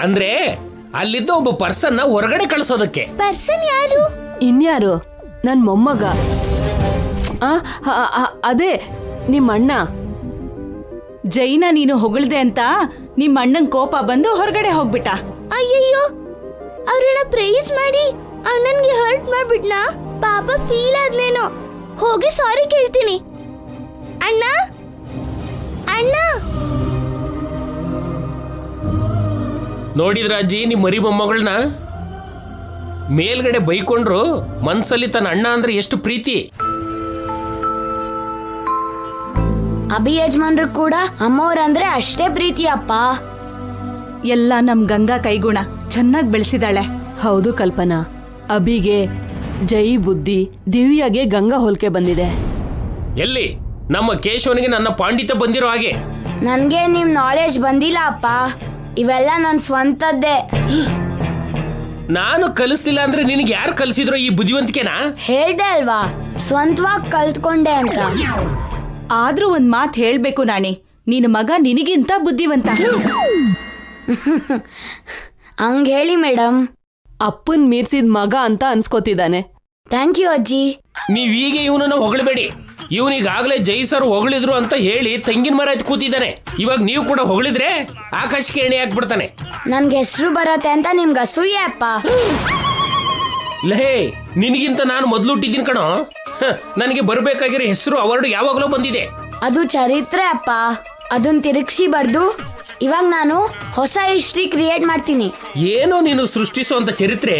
ಅಂದ್ರೆ ಅಲ್ಲಿದ್ದ ಒಬ್ಬ ಪರ್ಸನ್ ಹೊರಗಡೆ ಕಳಿಸೋದಕ್ಕೆ. ಪರ್ಸನ್ ಯಾರು? ಇನ್ಯಾರು? ನನ್ ಮೊಮ್ಮಗ. ಅದೇ ನಿಮ್ಮ ಅಣ್ಣ. ಜೈನ ನೀನು ಹೊಗಳ್ದೆ ಅಂತ ನಿಮ್ಮ ಅಣ್ಣನ್ ಕೋಪ ಬಂದು ಹೊರಗಡೆ ಹೋಗ್ಬಿಟ್ಟ. ಅಯ್ಯಯ್ಯೋ, ಅವ್ರನ್ನ ಪ್ರೈಸ್ ಮಾಡಿ ಅಣ್ಣನ್ಗೆ ಹರ್ಟ್ ಮಾಡ್ಬಿಟ್ನಾ? ಪಾಪ ಫೀಲ್ ಆದ್ನೇನೋ. ಹೋಗಿ ಸಾರಿ ಕೇಳ್ತೀನಿ. ಅಣ್ಣ ಅಣ್ಣ. ನೋಡಿದ್ರ ಅಜ್ಜಿ ನಿಮ್ ಮರಿ ಮೊಮ್ಮಗಳನ್ನ ಮೇಲ್ಗಡೆ ಬೈಕೊಂಡ್ರು ಮನ್ಸಲ್ಲಿ ತನ್ನ ಅಣ್ಣ ಅಂದ್ರೆ ಎಷ್ಟು ಪ್ರೀತಿ. ಅಭಿ ಯಜಮಾನ್ರು ಕೂಡ ಅಮ್ಮವ್ರಂದ್ರೆ ಅಷ್ಟೇ ಪ್ರೀತಿ ಅಪ್ಪ. ಎಲ್ಲ ನಮ್ ಗಂಗಾ ಕೈಗುಣ, ಚೆನ್ನಾಗಿ ಬೆಳೆಸಿದಾಳೆ. ಹೌದು ಕಲ್ಪನಾ, ಅಭಿಗೆ ಜೈ ಬುದ್ಧಿ, ದಿವ್ಯಾಗೆ ಗಂಗಾ ಹೋಲ್ಕೆ ಬಂದಿದೆ. ಎಲ್ಲಿ ನಮ್ಮ ಕೇಶವನಿಗೆ ನನ್ನ ಪಾಂಡಿತ್ಯ ಬಂದಿರೋ ಹಾಗೆ. ನನ್ಗೆ ನಿಮ್ ನಾಲೆಜ್ ಬಂದಿಲ್ಲ ಅಪ್ಪ, ಇವೆಲ್ಲ ನನ್ ಸ್ವಂತದ್ದೇ. ನಾನು ಕಲಿಸ್ತಿಲ್ಲ ಅಂದ್ರೆ ನಿನಗೆ ಯಾರು ಕಲಿಸಿದ್ರು ಈ ಬುದ್ಧಿವಂತಿಕೆನಾ? ಹೇಳ್ದೆ ಅಲ್ವಾ ಸ್ವಂತವಾಗಿ ಕಲ್ತ್ಕೊಂಡೆ ಅಂತ. ಆದ್ರೂ ಒಂದ್ ಮಾತ್ ಹೇಳ್ಬೇಕು ನಾಣಿ, ನಿನ್ ಮಗ ನಿನಗಿಂತ ಬುದ್ಧಿವಂತ. ಹಂಗ ಹೇಳಿ ಮೇಡಮ್. ಅಪ್ಪನ್ ಮೀರ್ಸಿದ ಮಗ ಅಂತ ಅನ್ಸ್ಕೋತಿದ್ದಾನೆ. ಥ್ಯಾಂಕ್ ಯು ಅಜ್ಜಿ. ನೀವೀಗ ಇವನನ್ನ ಹೊಗಳಬೇಡಿ. ಇವನಿಗಾಗಲೇ ಜೈ ಸರ್ ಹೊಗಳಿದ್ರು ಅಂತ ಹೇಳಿ ತೆಂಗಿನ ಮರ ಎತ್ತಿ ಕೂತಿದ್ದಾನೆ. ಇವಾಗ ನೀವು ಕೂಡ ಹೊಗಳಿದ್ರೆ ಆಕಾಶಕ್ಕೆ ಎಣ್ಣೆ ಹಾಕ್ಬಿಡ್ತಾನೆ. ನನ್ಗೆ ಹೆಸರು ಬರತ್ತೆ ಅಂತ ನಿಮ್ಗೆ ಅಸೂಯೆ ಅಪ್ಪ. ಲಹೇ, ನಿನಗಿಂತ ನಾನು ಮೊದಲು ಹುಟ್ಟಿದ್ದೀನಿ ಕಣೋ. ನನಗೆ ಬರ್ಬೇಕಾಗಿರೋ ಹೆಸರು ಅವಾರ್ಡ್ ಯಾವಾಗಲೂ ಬಂದಿದೆ. ಅದು ಚರಿತ್ರೆ ಅಪ್ಪ, ಅದನ್ನ ತಿರುಗಿಸಿ ಬರ್ದು ಇವಾಗ ನಾನು ಹೊಸ ಹಿಸ್ಟ್ರಿ ಕ್ರಿಯೇಟ್ ಮಾಡ್ತೀನಿ. ಏನೋ ನೀನು ಸೃಷ್ಟಿಸುವಂತ ಚರಿತ್ರೆ.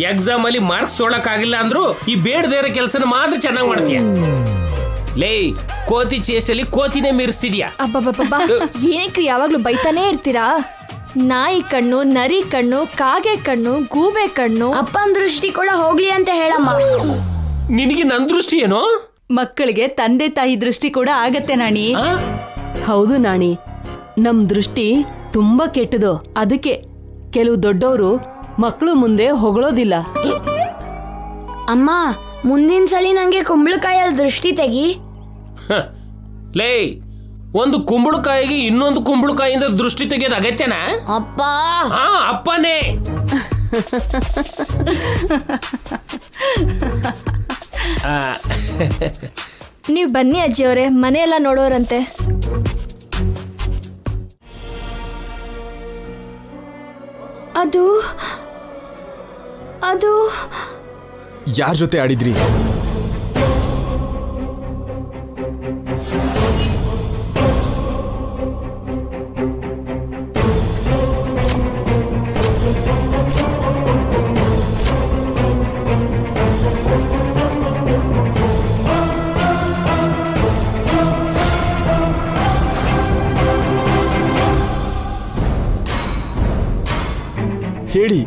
ಎಕ್ಸಾಮ್ ಅಲ್ಲಿ ಮಾರ್ಕ್ಸ್ ತೊಗೊಳಕ್ಕಾಗಿಲ್ಲ ಅಂದ್ರು ಈ ಬೇಡದೇ ಇರೋ ಕೆಲಸನ ಮಾತ್ರ ಚೆನ್ನಾಗಿ ಮಾಡ್ತೀಯ. ಲೇ, ಕೋತಿ ಚೇಷ್ಟಲ್ಲಿ ಕೋತಿನೇ ಮೀರಿಸ್ತಿದ್ಯಾ. ಅಬ್ಬಬ್ಬಬ್ಬ, ಏನಕ್ಕೆ ಯಾವಾಗ್ಲೂ ಬೈತಾನೆ ಇರ್ತೀರಾ? ನಾಯಿ ಕಣ್ಣು, ನರಿ ಕಣ್ಣು, ಕಾಗೆ ಕಣ್ಣು, ಗೂಬೆ ಕಣ್ಣು. ಅಪ್ಪನ ದೃಷ್ಟಿ ಕೂಡ ಹೋಗ್ಲಿ ಅಂತ ಹೇಳಮ್ಮ. ನಿನಗೆ ನನ್ ದೃಷ್ಟಿ ಏನೋ? ಮಕ್ಕಳಿಗೆ ತಂದೆ ತಾಯಿ ದೃಷ್ಟಿ ಕೂಡ ಆಗತ್ತೆ ನಾಣಿ. ಹೌದು ನಾಣಿ, ನಮ್ ದೃಷ್ಟಿ ತುಂಬಾ ಕೆಟ್ಟದು. ಅದಕ್ಕೆ ಕೆಲವು ದೊಡ್ಡವರು ಮಕ್ಕಳು ಮುಂದೆ ಹೊಗಳೋದಿಲ್ಲ. ಅಮ್ಮ, ಮುಂದಿನ ಸಲಿ ನಂಗೆ ಕುಂಬಳಕಾಯಲ್ಲಿ ದೃಷ್ಟಿ ತೆಗಿ. ಲೇ, ಒಂದು ಕುಂಬಳಕಾಯಿಗೆ ಇನ್ನೊಂದು ಕುಂಬಳಕಾಯಿಂದ ದೃಷ್ಟಿ ತೆಗೆಯೋದು ಅಗತ್ಯನಾ? ಅಪ್ಪ. ಅಪ್ಪನೇ. ನೀವ್ ಬನ್ನಿ ಅಜ್ಜಿಯವರೇ, ಮನೆಯೆಲ್ಲ ನೋಡೋರಂತೆ. ಅದು ಅದು ಯಾರ ಜೊತೆ ಆಡಿದ್ರಿ? ಹೇಳಿ,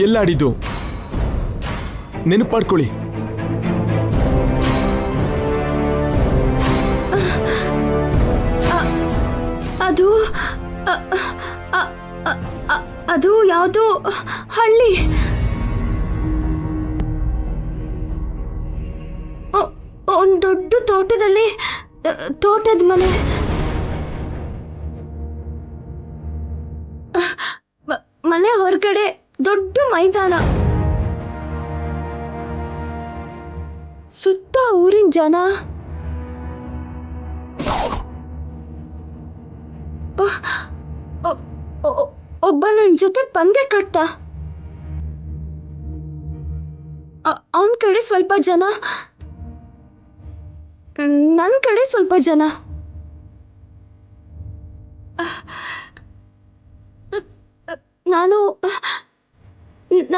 ಎಲ್ಲಾಡಿದ್ದು ನೆನಪು ಮಾಡ್ಕೊಳ್ಳಿ. ಅದು ಅದು ಯಾವುದು ಹಳ್ಳಿ. ಒಂದು ದೊಡ್ಡ ತೋಟದಲ್ಲಿ, ತೋಟದ ಮನೆ. ಮನೆ ಹೊರಗಡೆ ದೊಡ್ಡ ಮೈದಾನ, ಸುತ್ತ ಊರಿನ ಜನ. ಒಬ್ಬ ನನ್ನ ಜೊತೆ ಪಂದ್ಯ ಕಟ್ಟ. ಅವನ ಕಡೆ ಸ್ವಲ್ಪ ಜನ, ನನ್ನ ಕಡೆ ಸ್ವಲ್ಪ ಜನ.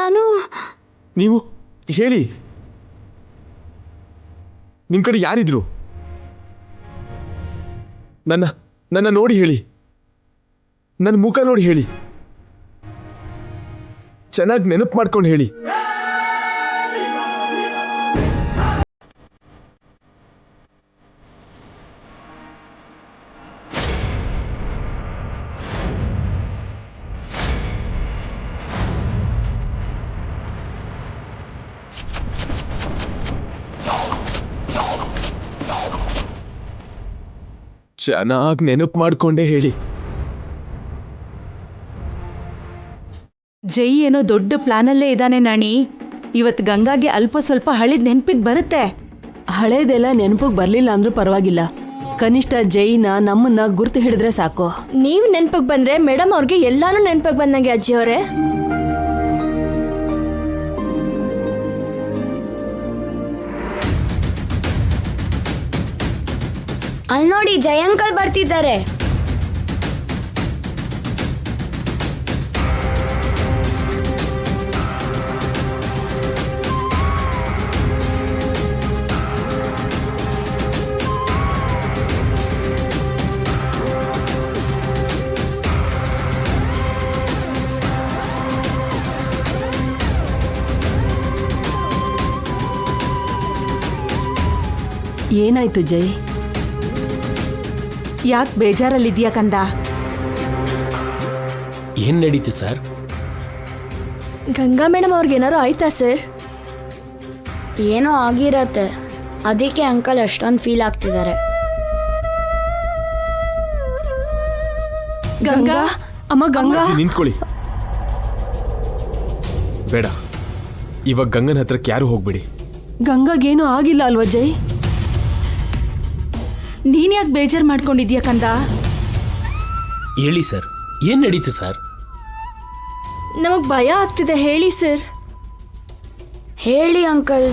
ನಾನು ನೀವು ಹೇಳಿ, ನಿಮ್ ಕಡೆ ಯಾರಿದ್ರು? ನನ್ನ ನೋಡಿ ಹೇಳಿ, ನನ್ನ ಮುಖ ನೋಡಿ ಹೇಳಿ, ಚೆನ್ನಾಗಿ ನೆನಪು ಮಾಡ್ಕೊಂಡು ಹೇಳಿ. ಚೆನ್ನಾಗಿ ನೆನಪು ಮಾಡ್ಕೊಂಡೇ ಹೇಳಿ. ಜೈ ಏನೋ ದೊಡ್ಡ ಪ್ಲಾನಲ್ಲೇ ಇದ್ದಾನೆ ನಾಣಿ. ಇವತ್ತು ಗಂಗಾಗೆ ಅಲ್ಪ ಸ್ವಲ್ಪ ಹಳಿದ್ ನೆನ್ಪಿಗೆ ಬರುತ್ತೆ. ಹಳೇದೆಲ್ಲ ನೆನಪಿಗೆ ಬರ್ಲಿಲ್ಲ ಅಂದ್ರೂ ಪರವಾಗಿಲ್ಲ, ಕನಿಷ್ಠ ಜೈನ ನಮ್ಮನ್ನ ಗುರ್ತು ಹಿಡಿದ್ರೆ ಸಾಕು. ನೀವು ನೆನ್ಪಗ್ ಬಂದ್ರೆ ಮೇಡಮ್ ಅವ್ರಿಗೆ ಎಲ್ಲಾನು ನೆನ್ಪಗ್ ಬಂದಂಗೆ ಅಜ್ಜಿ ಅವರೇ. ಅಲ್ಲಿ ನೋಡಿ ಜೈ ಅಂಕಲ್ ಬರ್ತಿದ್ದಾರೆ. ಏನಾಯ್ತು ಜೈ? ಯಾಕೆ ಬೇಜಾರಲ್ಲಿದ್ಯಾ ಕಂದ? ಏನ್ ನಡೀತು ಸರ್? ಗಂಗಾ ಮೇಡಮ್ ಅವ್ರಿಗೆ ಏನಾರು ಆಯ್ತಾ ಸರ್? ಏನೋ ಆಗಿರತ್ತೆ, ಅದಕ್ಕೆ ಅಂಕಲ್ ಅಷ್ಟೊಂದು ಫೀಲ್ ಆಗ್ತಿದ್ದಾರೆ. ಗಂಗಾ, ಅಮ್ಮ ಗಂಗಾ. ಅಜ್ಜಿ ನಿಂತ್ಕೊಳ್ಳಿ. ಬೇಡ, ಇವಾಗ ಗಂಗನ ಹತ್ರಕ್ಕೆ ಯಾರು ಹೋಗ್ಬೇಡಿ. ಗಂಗಾಗೇನು ಆಗಿಲ್ಲ ಅಲ್ವಾ ಜೈ? ನೀನ್ ಯಾಕೆ ಬೇಜಾರ್ ಮಾಡ್ಕೊಂಡಿದ್ಯಾ ಕಂದ? ಹೇಳಿ ಸರ್, ಏನ್ ನಡೀತು ಸರ್? ನಮಗ್ ಭಯ ಆಗ್ತಿದೆ, ಹೇಳಿ ಸರ್. ಹೇಳಿ ಅಂಕಲ್.